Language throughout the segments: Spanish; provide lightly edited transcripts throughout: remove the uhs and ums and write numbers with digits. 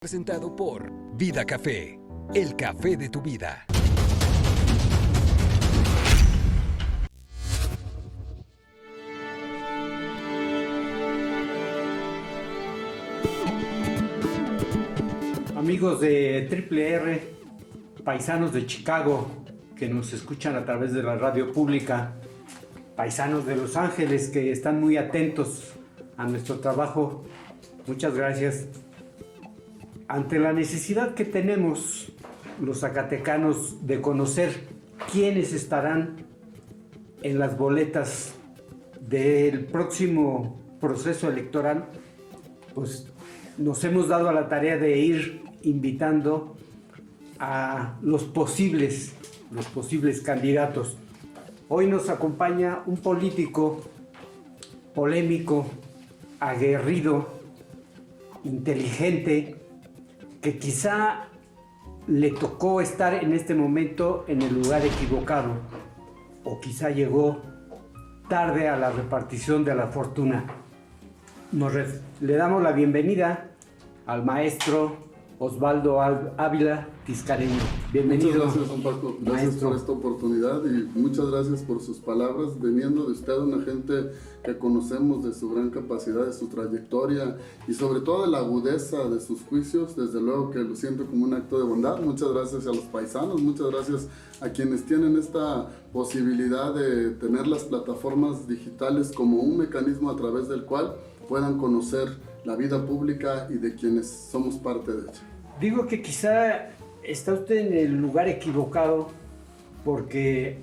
Presentado por Vida Café, el café de tu vida. Amigos de Triple R, paisanos de Chicago que nos escuchan a través de la radio pública, paisanos de Los Ángeles que están muy atentos a nuestro trabajo, muchas gracias. Ante la necesidad que tenemos los zacatecanos de conocer quiénes estarán en las boletas del próximo proceso electoral, pues nos hemos dado a la tarea de ir invitando a los posibles candidatos. Hoy nos acompaña un político polémico, aguerrido, inteligente, que quizá le tocó estar en este momento en el lugar equivocado, o quizá llegó tarde a la repartición de la fortuna. Le damos la bienvenida al maestro Osvaldo Ávila Tiscareño. Bienvenido. Muchas gracias, don Paco. Gracias por esta oportunidad y muchas gracias por sus palabras, viniendo de usted, una gente que conocemos de su gran capacidad, de su trayectoria y sobre todo de la agudeza de sus juicios. Desde luego que lo siento como un acto de bondad. Muchas gracias a los paisanos, muchas gracias a quienes tienen esta posibilidad de tener las plataformas digitales como un mecanismo a través del cual puedan conocer la vida pública y de quienes somos parte de ella. Digo que quizá está usted en el lugar equivocado porque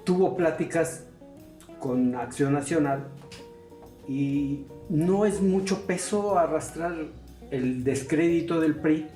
tuvo pláticas con Acción Nacional y no es mucho peso arrastrar el descrédito del PRI.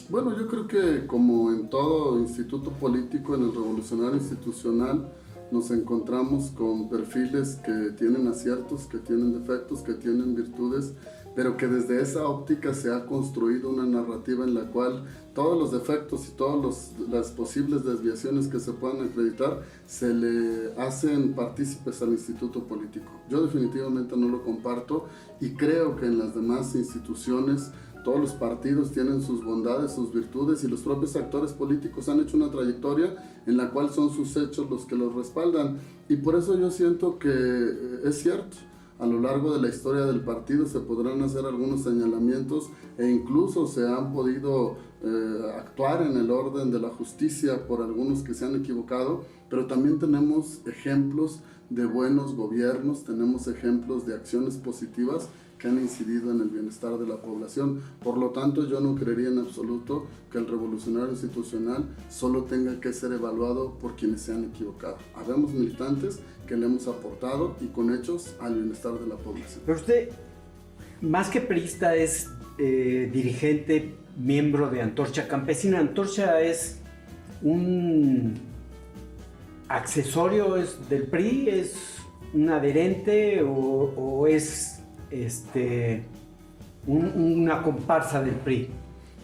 Bueno, yo creo que como en todo instituto político, en el revolucionario institucional, nos encontramos con perfiles que tienen aciertos, que tienen defectos, que tienen virtudes, pero que desde esa óptica se ha construido una narrativa en la cual todos los defectos y todas las posibles desviaciones que se puedan acreditar se le hacen partícipes al instituto político. Yo definitivamente no lo comparto y creo que en las demás instituciones todos los partidos tienen sus bondades, sus virtudes y los propios actores políticos han hecho una trayectoria en la cual son sus hechos los que los respaldan. Y por eso yo siento que es cierto, a lo largo de la historia del partido se podrán hacer algunos señalamientos e incluso se han podido actuar en el orden de la justicia por algunos que se han equivocado, pero también tenemos ejemplos de buenos gobiernos, tenemos ejemplos de acciones positivas que han incidido en el bienestar de la población. Por lo tanto, yo no creería en absoluto que el revolucionario institucional solo tenga que ser evaluado por quienes se han equivocado. Habemos militantes que le hemos aportado y con hechos al bienestar de la población. Pero usted, más que priista, es dirigente, miembro de Antorcha Campesina. Antorcha es un accesorio del PRI, es un adherente o es una comparsa del PRI.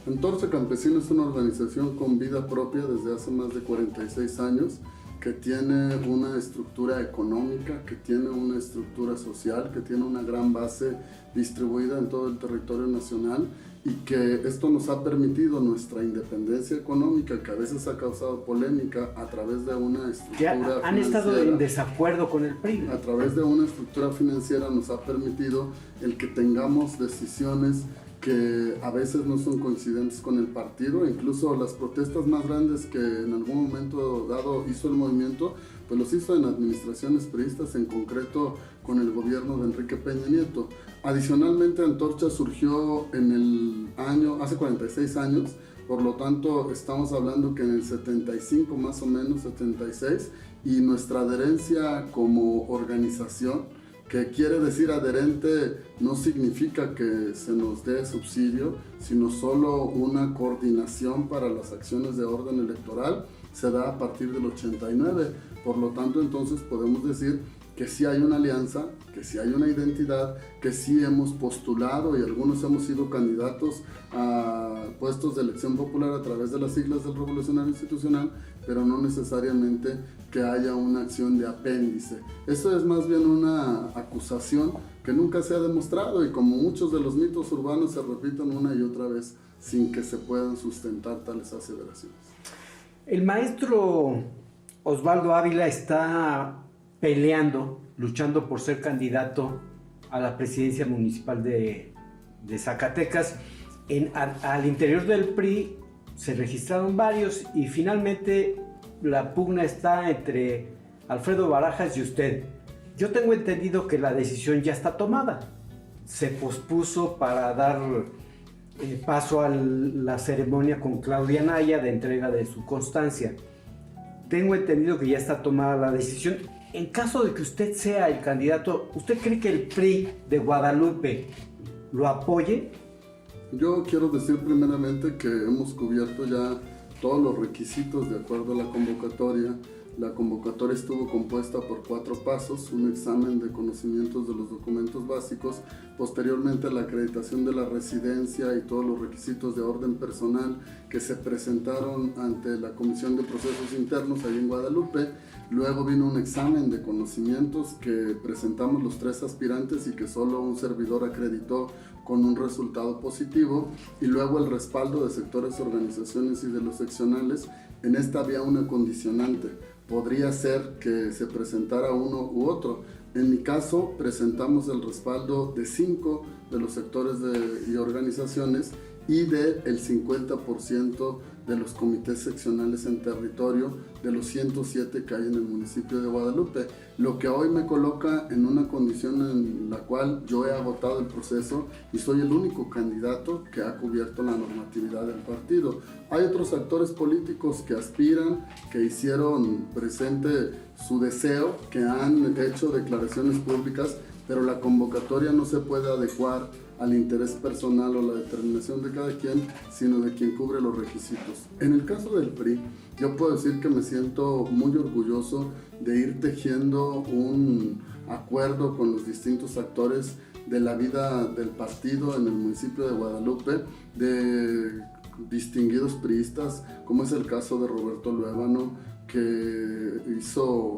Antorcha Campesina es una organización con vida propia desde hace más de 46 años, que tiene una estructura económica, que tiene una estructura social, que tiene una gran base distribuida en todo el territorio nacional y que esto nos ha permitido nuestra independencia económica, que a veces ha causado polémica a través de una estructura financiera. Han estado en desacuerdo con el PRI. A través de una estructura financiera nos ha permitido el que tengamos decisiones que a veces no son coincidentes con el partido. Incluso las protestas más grandes que en algún momento dado hizo el movimiento, pues los hizo en administraciones priistas, en concreto con el gobierno de Enrique Peña Nieto. Adicionalmente, Antorcha surgió hace 46 años, por lo tanto estamos hablando que en el 75 más o menos, 76, y nuestra adherencia como organización, que quiere decir adherente, no significa que se nos dé subsidio, sino solo una coordinación para las acciones de orden electoral, se da a partir del 89. Por lo tanto, entonces podemos decir que que sí hay una alianza, que sí hay una identidad, que sí hemos postulado y algunos hemos sido candidatos a puestos de elección popular a través de las siglas del Revolucionario Institucional, pero no necesariamente que haya una acción de apéndice. Eso es más bien una acusación que nunca se ha demostrado, y como muchos de los mitos urbanos se repiten una y otra vez sin que se puedan sustentar tales aseveraciones. El maestro Osvaldo Ávila está luchando por ser candidato a la presidencia municipal de Zacatecas. Al interior del PRI se registraron varios y finalmente la pugna está entre Alfredo Barajas y usted. Yo tengo entendido que la decisión ya está tomada. Se pospuso para dar paso a la ceremonia con Claudia Naya de entrega de su constancia. Tengo entendido que ya está tomada la decisión. En caso de que usted sea el candidato, ¿usted cree que el PRI de Guadalupe lo apoye? Yo quiero decir primeramente que hemos cubierto ya todos los requisitos de acuerdo a la convocatoria. La convocatoria estuvo compuesta por 4 pasos: un examen de conocimientos de los documentos básicos, posteriormente la acreditación de la residencia y todos los requisitos de orden personal que se presentaron ante la Comisión de Procesos Internos ahí en Guadalupe. Luego vino un examen de conocimientos que presentamos los 3 aspirantes y que solo un servidor acreditó con un resultado positivo, y luego el respaldo de sectores, organizaciones y de los seccionales. En esta había una condicionante: podría ser que se presentara uno u otro. En mi caso, presentamos el respaldo de 5 de los sectores y organizaciones y del 50% de los comités seccionales en territorio de los 107 que hay en el municipio de Guadalupe, lo que hoy me coloca en una condición en la cual yo he agotado el proceso y soy el único candidato que ha cubierto la normatividad del partido. Hay otros actores políticos que aspiran, que hicieron presente su deseo, que han hecho declaraciones públicas, pero la convocatoria no se puede adecuar al interés personal o la determinación de cada quien, sino de quien cubre los requisitos. En el caso del PRI, yo puedo decir que me siento muy orgulloso de ir tejiendo un acuerdo con los distintos actores de la vida del partido en el municipio de Guadalupe, de distinguidos priistas, como es el caso de Roberto Luébano, que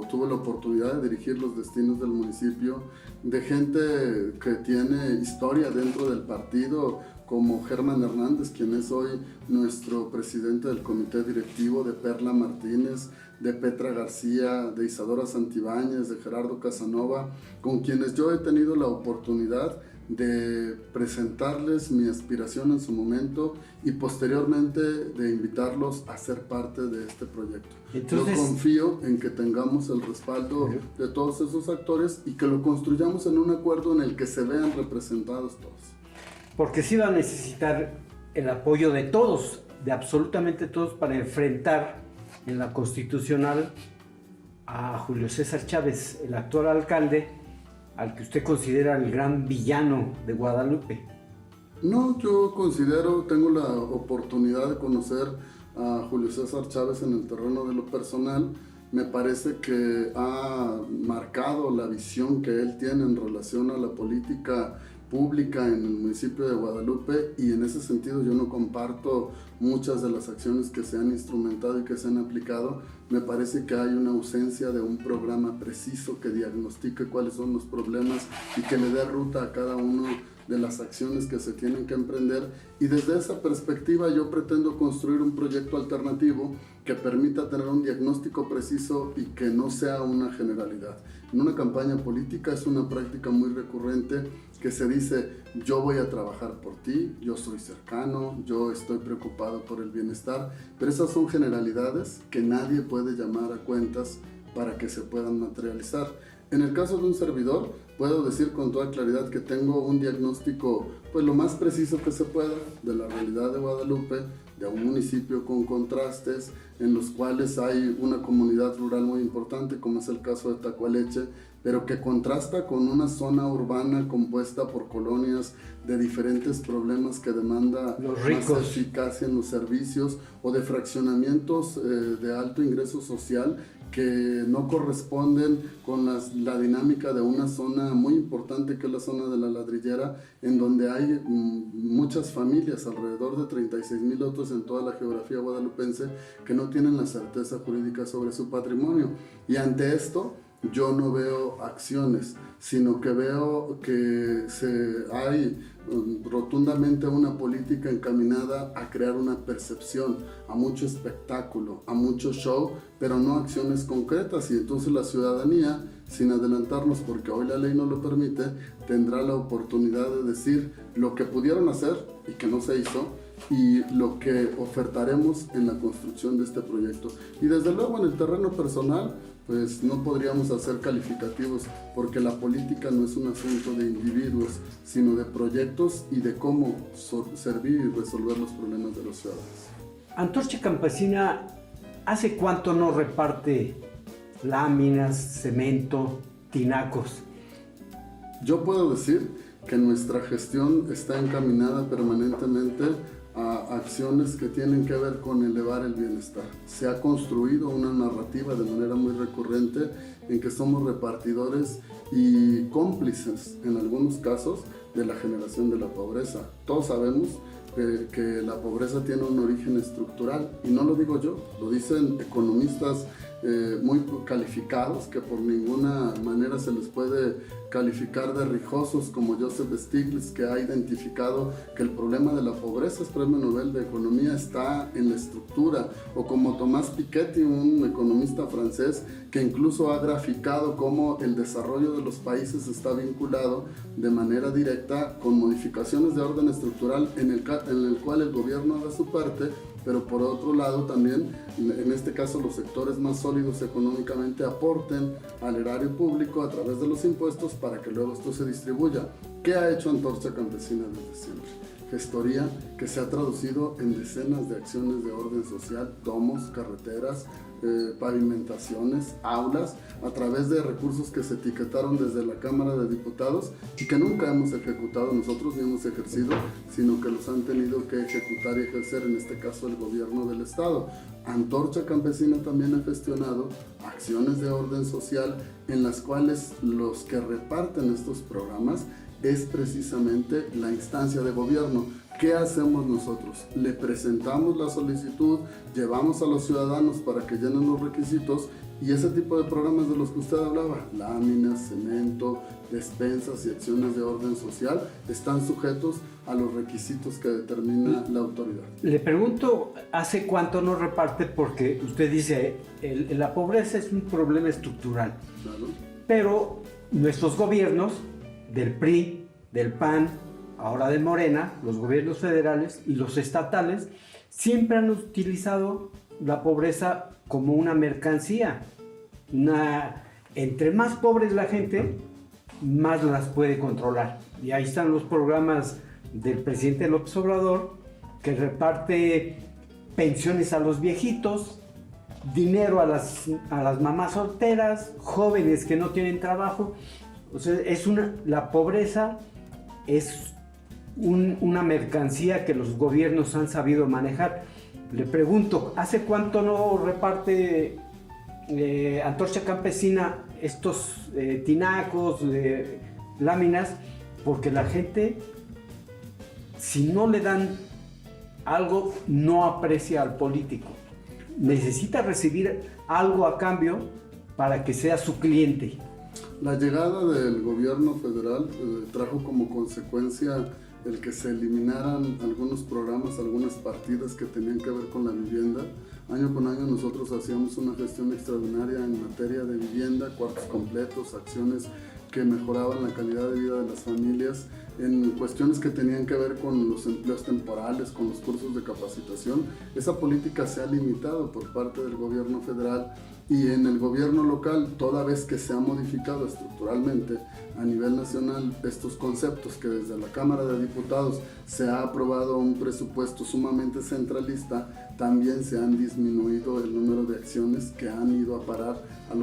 tuvo la oportunidad de dirigir los destinos del municipio, de gente que tiene historia dentro del partido, como Germán Hernández, quien es hoy nuestro presidente del comité directivo, de Perla Martínez, de Petra García, de Isadora Santibáñez, de Gerardo Casanova, con quienes yo he tenido la oportunidad de presentarles mi aspiración en su momento y posteriormente de invitarlos a ser parte de este proyecto. Entonces, yo confío en que tengamos el respaldo de todos esos actores y que lo construyamos en un acuerdo en el que se vean representados todos. Porque sí va a necesitar el apoyo de todos, de absolutamente todos, para enfrentar en la constitucional a Julio César Chávez, el actual alcalde, al que usted considera el gran villano de Guadalupe. No, yo tengo la oportunidad de conocer a Julio César Chávez en el terreno de lo personal. Me parece que ha marcado la visión que él tiene en relación a la política pública en el municipio de Guadalupe, y en ese sentido yo no comparto muchas de las acciones que se han instrumentado y que se han aplicado. Me parece que hay una ausencia de un programa preciso que diagnostique cuáles son los problemas y que le dé ruta a cada uno de las acciones que se tienen que emprender, y desde esa perspectiva yo pretendo construir un proyecto alternativo que permita tener un diagnóstico preciso y que no sea una generalidad. En una campaña política es una práctica muy recurrente que se dice: yo voy a trabajar por ti, yo soy cercano, yo estoy preocupado por el bienestar, pero esas son generalidades que nadie puede llamar a cuentas para que se puedan materializar. En el caso de un servidor, puedo decir con toda claridad que tengo un diagnóstico, pues lo más preciso que se pueda, de la realidad de Guadalupe, de un municipio con contrastes, en los cuales hay una comunidad rural muy importante, como es el caso de Tacualeche, pero que contrasta con una zona urbana compuesta por colonias de diferentes problemas que demanda más eficacia en los servicios, o de fraccionamientos de alto ingreso social que no corresponden con la dinámica de una zona muy importante que es la zona de la Ladrillera, en donde hay muchas familias, alrededor de 36,000 lotes en toda la geografía guadalupense, que no tienen la certeza jurídica sobre su patrimonio. Y ante esto, yo no veo acciones, sino que veo que hay rotundamente una política encaminada a crear una percepción, a mucho espectáculo, a mucho show, pero no acciones concretas. Y entonces la ciudadanía, sin adelantarnos porque hoy la ley no lo permite, tendrá la oportunidad de decir lo que pudieron hacer y que no se hizo, y lo que ofertaremos en la construcción de este proyecto. Y desde luego en el terreno personal, pues no podríamos hacer calificativos, porque la política no es un asunto de individuos, sino de proyectos y de cómo servir y resolver los problemas de los ciudadanos. Antorcha Campesina, ¿hace cuánto no reparte láminas, cemento, tinacos? Yo puedo decir que nuestra gestión está encaminada permanentemente a acciones que tienen que ver con elevar el bienestar. Se ha construido una narrativa de manera muy recurrente en que somos repartidores y cómplices, en algunos casos, de la generación de la pobreza. Todos sabemos que la pobreza tiene un origen estructural, y no lo digo yo, lo dicen economistas muy calificados, que por ninguna manera se les puede calificar de rijosos, como Joseph Stiglitz, que ha identificado que el problema de la pobreza, es premio Nobel de Economía, está en la estructura, o como Thomas Piketty, un economista francés, que incluso ha graficado cómo el desarrollo de los países está vinculado de manera directa con modificaciones de orden estructural en el cual el gobierno da su parte, pero por otro lado también, en este caso, los sectores más sólidos económicamente aporten al erario público a través de los impuestos para que luego esto se distribuya. ¿Qué ha hecho Antorcha Campesina desde siempre? Gestoría que se ha traducido en decenas de acciones de orden social, domos, carreteras, pavimentaciones, aulas, a través de recursos que se etiquetaron desde la Cámara de Diputados y que nunca hemos ejecutado nosotros ni hemos ejercido, sino que los han tenido que ejecutar y ejercer, en este caso el gobierno del Estado. Antorcha Campesina también ha gestionado acciones de orden social en las cuales los que reparten estos programas es precisamente la instancia de gobierno. ¿Qué hacemos nosotros? Le presentamos la solicitud, llevamos a los ciudadanos para que llenen los requisitos, y ese tipo de programas de los que usted hablaba, láminas, cemento, despensas y acciones de orden social, están sujetos a los requisitos que determina la autoridad. Le pregunto, ¿hace cuánto no reparte? Porque usted dice, la pobreza es un problema estructural. Claro. Pero nuestros gobiernos, del PRI, del PAN, ahora de Morena, los gobiernos federales y los estatales, siempre han utilizado la pobreza como una mercancía. Entre más pobre es la gente, más las puede controlar. Y ahí están los programas del presidente López Obrador, que reparte pensiones a los viejitos, dinero a las mamás solteras, jóvenes que no tienen trabajo. O sea, la pobreza es una mercancía que los gobiernos han sabido manejar. Le pregunto, ¿hace cuánto no reparte Antorcha Campesina estos tinacos, láminas? Porque la gente, si no le dan algo, no aprecia al político. Necesita recibir algo a cambio para que sea su cliente. La llegada del gobierno federal trajo como consecuencia el que se eliminaran algunos programas, algunas partidas que tenían que ver con la vivienda. Año con año nosotros hacíamos una gestión extraordinaria en materia de vivienda, cuartos completos, acciones que mejoraban la calidad de vida de las familias, en cuestiones que tenían que ver con los empleos temporales, con los cursos de capacitación. Esa política se ha limitado por parte del gobierno federal, y en el gobierno local, toda vez que se ha modificado estructuralmente a nivel nacional estos conceptos, que desde la Cámara de Diputados se ha aprobado un presupuesto sumamente centralista, también se han disminuido el número de acciones que han ido a parar a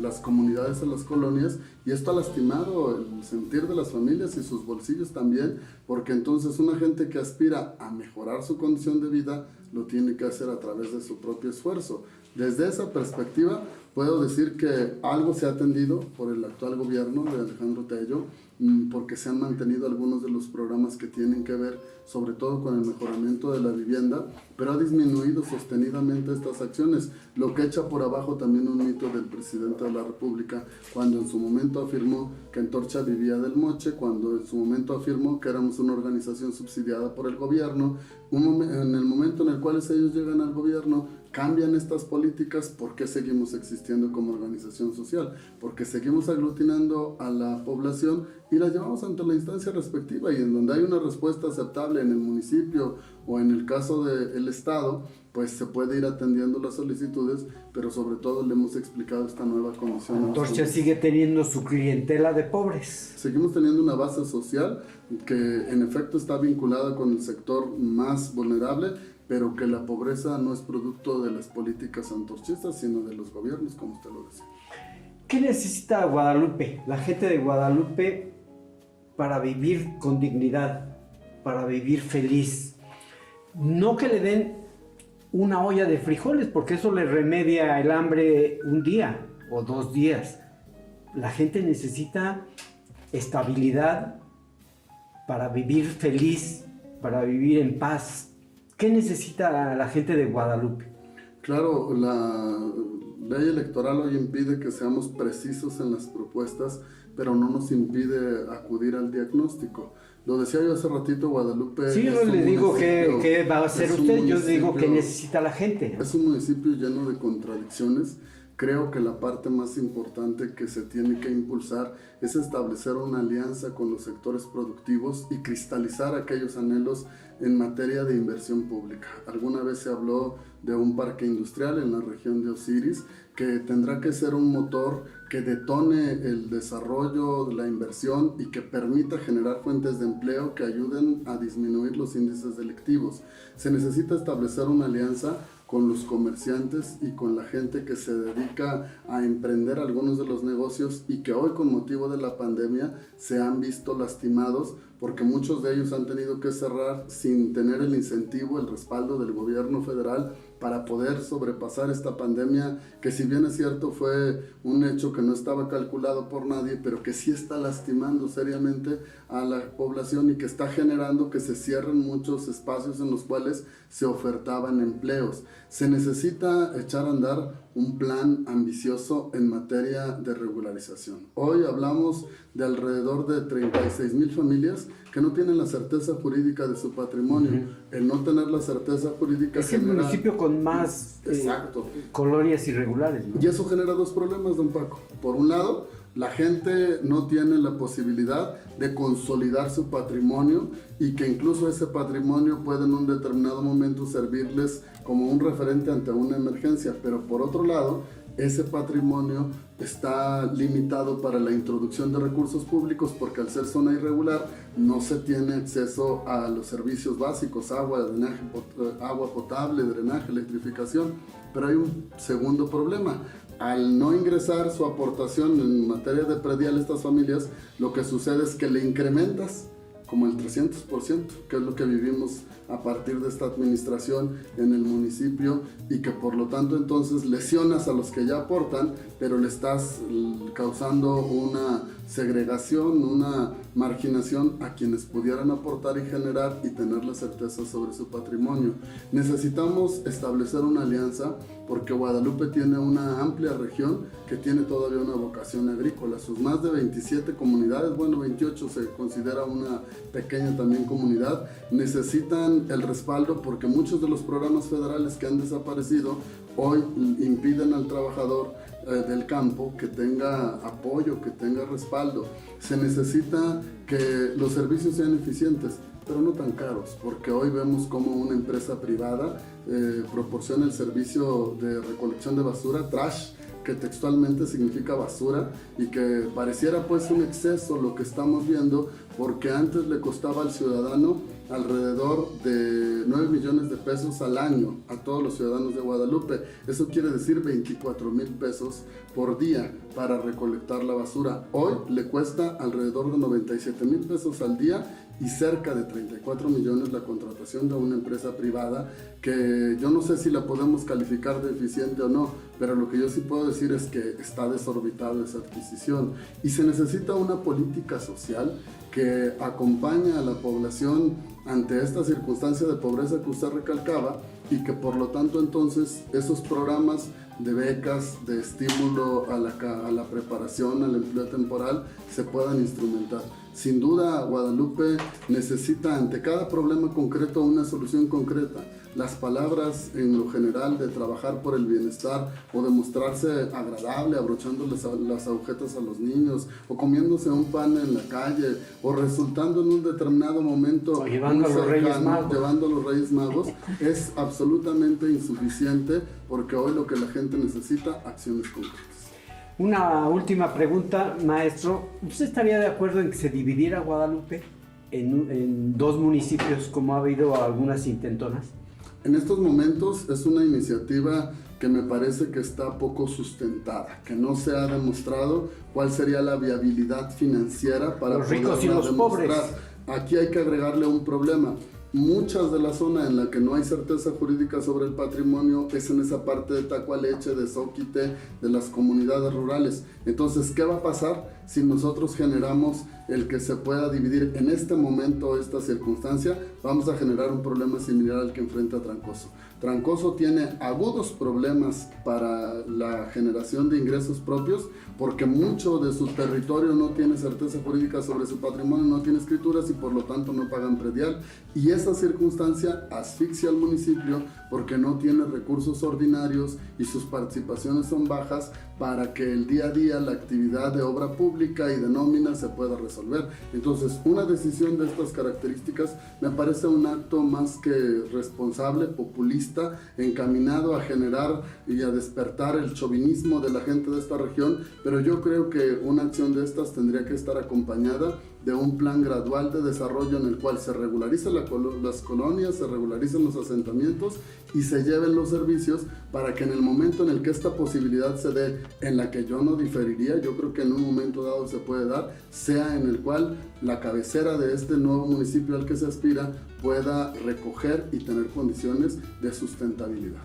las comunidades, a las colonias, y esto ha lastimado el sentir de las familias y sus bolsillos también, porque entonces una gente que aspira a mejorar su condición de vida lo tiene que hacer a través de su propio esfuerzo. Desde esa perspectiva, puedo decir que algo se ha atendido por el actual gobierno de Alejandro Tello, porque se han mantenido algunos de los programas que tienen que ver sobre todo con el mejoramiento de la vivienda, pero ha disminuido sostenidamente estas acciones, lo que echa por abajo también un mito del presidente de la República, cuando en su momento afirmó que Antorcha vivía del moche, cuando en su momento afirmó que éramos una organización subsidiada por el gobierno. En el momento en el cual ellos llegan al gobierno, cambian estas políticas. ¿Por qué seguimos existiendo como organización social? Porque seguimos aglutinando a la población y la llevamos ante la instancia respectiva, y en donde hay una respuesta aceptable en el municipio o en el caso del Estado, pues se puede ir atendiendo las solicitudes, pero sobre todo le hemos explicado esta nueva condición. Antorcha sigue teniendo su clientela de pobres. Seguimos teniendo una base social que en efecto está vinculada con el sector más vulnerable, pero que la pobreza no es producto de las políticas antorchistas, sino de los gobiernos, como usted lo decía. ¿Qué necesita Guadalupe, la gente de Guadalupe, para vivir con dignidad, para vivir feliz? No que le den una olla de frijoles, porque eso le remedia el hambre un día o 2 días. La gente necesita estabilidad para vivir feliz, para vivir en paz. ¿Qué necesita la gente de Guadalupe? Claro, la ley electoral hoy impide que seamos precisos en las propuestas, pero no nos impide acudir al diagnóstico. Lo decía yo hace ratito, Guadalupe... Sí, yo le digo qué va a hacer usted, yo digo qué necesita la gente. Es un municipio lleno de contradicciones. Creo que la parte más importante que se tiene que impulsar es establecer una alianza con los sectores productivos y cristalizar aquellos anhelos en materia de inversión pública. Alguna vez se habló de un parque industrial en la región de Osiris que tendrá que ser un motor que detone el desarrollo, la inversión y que permita generar fuentes de empleo que ayuden a disminuir los índices delictivos. Se necesita establecer una alianza con los comerciantes y con la gente que se dedica a emprender algunos de los negocios y que hoy, con motivo de la pandemia, se han visto lastimados porque muchos de ellos han tenido que cerrar sin tener el incentivo, el respaldo del gobierno federal para poder sobrepasar esta pandemia, que si bien es cierto fue un hecho que no estaba calculado por nadie, pero que sí está lastimando seriamente a la población y que está generando que se cierren muchos espacios en los cuales se ofertaban empleos. Se necesita echar a andar un plan ambicioso en materia de regularización. Hoy hablamos de alrededor de 36,000 familias que no tienen la certeza jurídica de su patrimonio. El no tener la certeza jurídica es el municipio con más colonias irregulares, ¿no? Y eso genera 2 problemas, don Paco. Por un lado, la gente no tiene la posibilidad de consolidar su patrimonio y que incluso ese patrimonio puede en un determinado momento servirles como un referente ante una emergencia. Pero por otro lado, ese patrimonio está limitado para la introducción de recursos públicos porque al ser zona irregular no se tiene acceso a los servicios básicos, agua potable, drenaje, electrificación. Pero hay un segundo problema. Al no ingresar su aportación en materia de predial a estas familias, lo que sucede es que le incrementas como el 300%, que es lo que vivimos a partir de esta administración en el municipio, y que por lo tanto entonces lesionas a los que ya aportan, pero le estás causando una segregación, una marginación a quienes pudieran aportar y generar y tener la certeza sobre su patrimonio. Necesitamos establecer una alianza porque Guadalupe tiene una amplia región que tiene todavía una vocación agrícola. Sus más de 27 comunidades, bueno, 28 se considera una pequeña también comunidad, necesitan el respaldo porque muchos de los programas federales que han desaparecido hoy impiden al trabajador del campo que tenga apoyo, que tenga respaldo. Se necesita que los servicios sean eficientes, pero no tan caros, porque hoy vemos como una empresa privada proporciona el servicio de recolección de basura, trash, que textualmente significa basura, y que pareciera pues un exceso lo que estamos viendo, porque antes le costaba al ciudadano alrededor de 9 millones de pesos al año a todos los ciudadanos de Guadalupe. Eso quiere decir 24,000 pesos por día para recolectar la basura. Hoy le cuesta alrededor de 97,000 pesos al día y cerca de 34 millones la contratación de una empresa privada que yo no sé si la podemos calificar de eficiente o no, pero lo que yo sí puedo decir es que está desorbitada esa adquisición y se necesita una política social que acompaña a la población ante esta circunstancia de pobreza que usted recalcaba y que por lo tanto entonces esos programas de becas, de estímulo a la preparación, al empleo temporal, se puedan instrumentar. Sin duda, Guadalupe necesita ante cada problema concreto una solución concreta. Las palabras en lo general de trabajar por el bienestar o de mostrarse agradable, abrochándoles las agujetas a los niños, o comiéndose un pan en la calle, o resultando en un determinado momento o llevando a los Reyes Magos, es absolutamente insuficiente porque hoy lo que la gente necesita, acciones concretas. Una última pregunta, maestro. ¿Usted estaría de acuerdo en que se dividiera Guadalupe en dos municipios como ha habido algunas intentonas? En estos momentos es una iniciativa que me parece que está poco sustentada, que no se ha demostrado cuál sería la viabilidad financiera para los ricos y los demostrar. pobres. Aquí hay que agregarle un problema. Muchas de la zona en la que no hay certeza jurídica sobre el patrimonio es en esa parte de Tacualeche, de Zóquite, de las comunidades rurales. Entonces, ¿qué va a pasar si nosotros generamos el que se pueda dividir en este momento esta circunstancia? Vamos a generar un problema similar al que enfrenta Trancoso. Trancoso tiene agudos problemas para la generación de ingresos propios porque mucho de su territorio no tiene certeza jurídica sobre su patrimonio, no tiene escrituras y por lo tanto no pagan predial. Y esa circunstancia asfixia al municipio porque no tiene recursos ordinarios y sus participaciones son bajas para que el día a día la actividad de obra pública y de nómina se pueda resolver. Entonces, una decisión de estas características me parece un acto más que responsable, populista, encaminado a generar y a despertar el chauvinismo de la gente de esta región, pero yo creo que una acción de estas tendría que estar acompañada de un plan gradual de desarrollo en el cual se regularicen las colonias, se regularicen los asentamientos y se lleven los servicios para que en el momento en el que esta posibilidad se dé, en la que yo no diferiría, yo creo que en un momento dado se puede dar, sea en el cual la cabecera de este nuevo municipio al que se aspira pueda recoger y tener condiciones de sustentabilidad.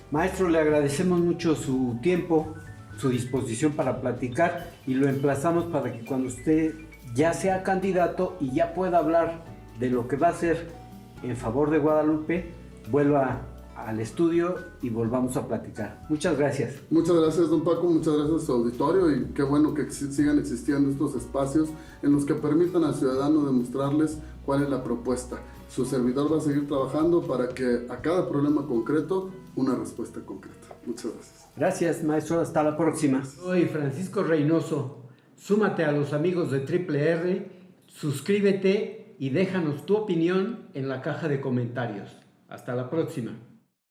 Maestro, le agradecemos mucho su tiempo, su disposición para platicar y lo emplazamos para que cuando usted ya sea candidato y ya pueda hablar de lo que va a hacer en favor de Guadalupe, vuelva al estudio y volvamos a platicar. Muchas gracias. Muchas gracias, don Paco, muchas gracias a su auditorio y qué bueno que sigan existiendo estos espacios en los que permitan al ciudadano demostrarles cuál es la propuesta. Su servidor va a seguir trabajando para que a cada problema concreto una respuesta concreta. Muchas gracias. Gracias, maestro. Hasta la próxima. Soy Francisco Reynoso. Súmate a los amigos de Triple R, suscríbete y déjanos tu opinión en la caja de comentarios. Hasta la próxima.